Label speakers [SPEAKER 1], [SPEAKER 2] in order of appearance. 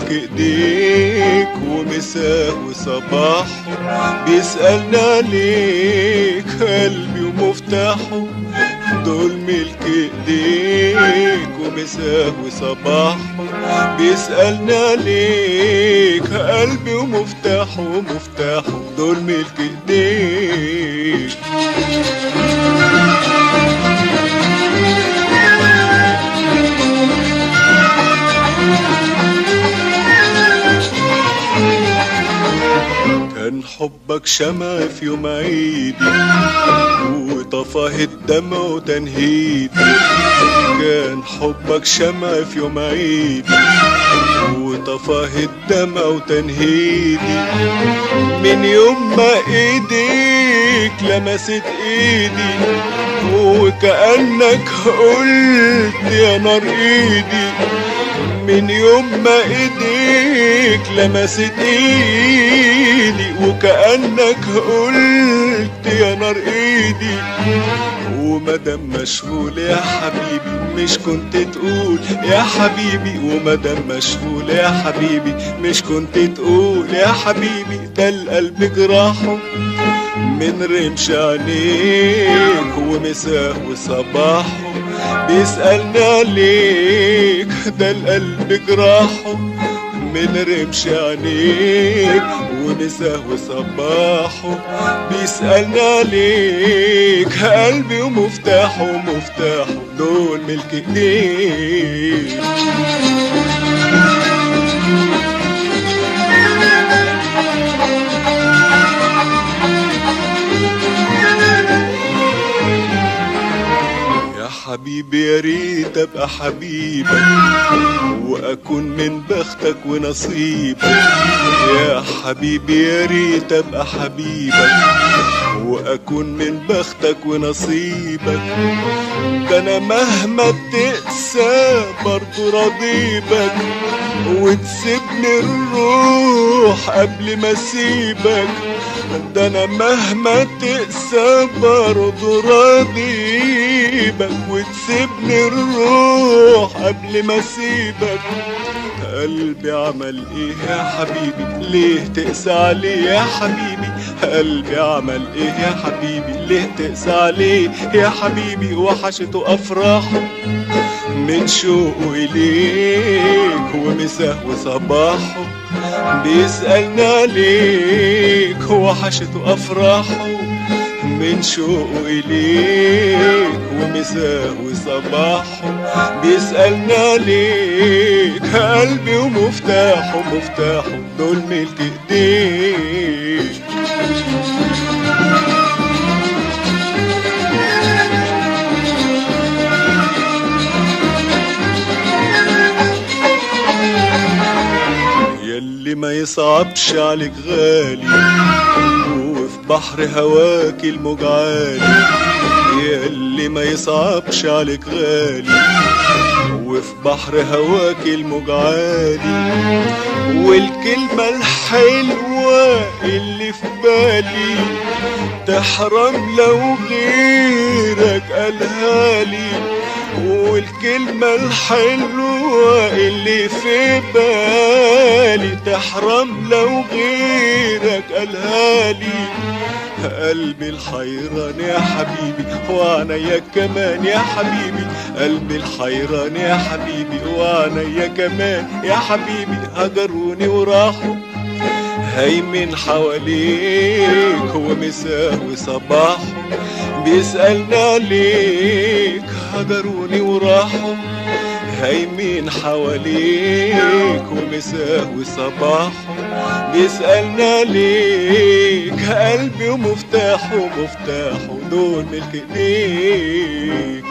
[SPEAKER 1] ملك ايديك ومساه وصباحه بيسألنا عليك قلبي ومفتاحه، دول ملك ايديك ومساه وصباحه بيسألنا عليك قلبي ومفتاحه ومفتاحه، دول ملك ايديك. كان حبك شمع في يوم عيدي وطفاه الدمع وتنهيدي، كان حبك شمع في يوم عيدي وطفاه الدمع وتنهيدي، من يوم ما ايديك لمست ايدي وكأنك قلت يا نار ايدي، من يوم ما ايديك لمست ايدي وكأنك قلت يا نار ايدي، ومادام مشغول يا حبيبي مش كنت تقول يا حبيبي، ومادام مشغول يا حبيبي مش كنت تقول يا حبيبي، ده القلب جراحه من رمش عينيك ومساه وصباحه بيسألنا عليك، ده القلب جراحه من رمش عينيك ومساه وصباحه بيسألنا عليك قلبي ومفتاحه ومفتاحه، دول ملك ايديك. حبيبي يا ريت ابقى حبيبك واكون من بختك ونصيبك، يا حبيبي يا ريت ابقى حبيبك واكون من بختك ونصيبك، ده انا مهما تقسى برضو راضيبك وتسيبني الروح قبل ما اسيبك، ده انا مهما تقسى برضو راضيبك وتسيبني الروح قبل ما اسيبك، قلبي عمل ايه يا حبيبي ليه تقسى عليه يا حبيبي، قلبي عمل ايه يا حبيبي ليه تقسى عليه يا حبيبي، وحشته افراحه من شوقه اليك ومساه وصباحه بيسألنا عليك، وحشته افراحه من شوقه اليك ومساه وصباحه بيسألنا عليك قلبي ومفتاحه مفتاحه، دول ملك ايديك. ياللي ما يصعبش عليك غالي وفي بحر هواك الموج عالي، ياللي ما يصعبش عليك غالي وفي بحر هواك الموج عالي، والكلمة الحلوة اللي في بالي تحرم لو غيرك قالها لي، والكلمة الحلوة اللي في بالي تحرم لو غيرك قالها لي، قلبي الحيران يا حبيبي وعنيا كمان يا حبيبي، قلبي الحيران يا حبيبي وعنيا كمان يا حبيبي، هجروني وراحوا هيمن حواليك ومساه وصباحه بيسألنا عليك، هجروني وراحوا هيمن حواليك ومساه وصباحه بيسألنا عليك قلبي ومفتاحه مفتاحه، دول ملك ايديك.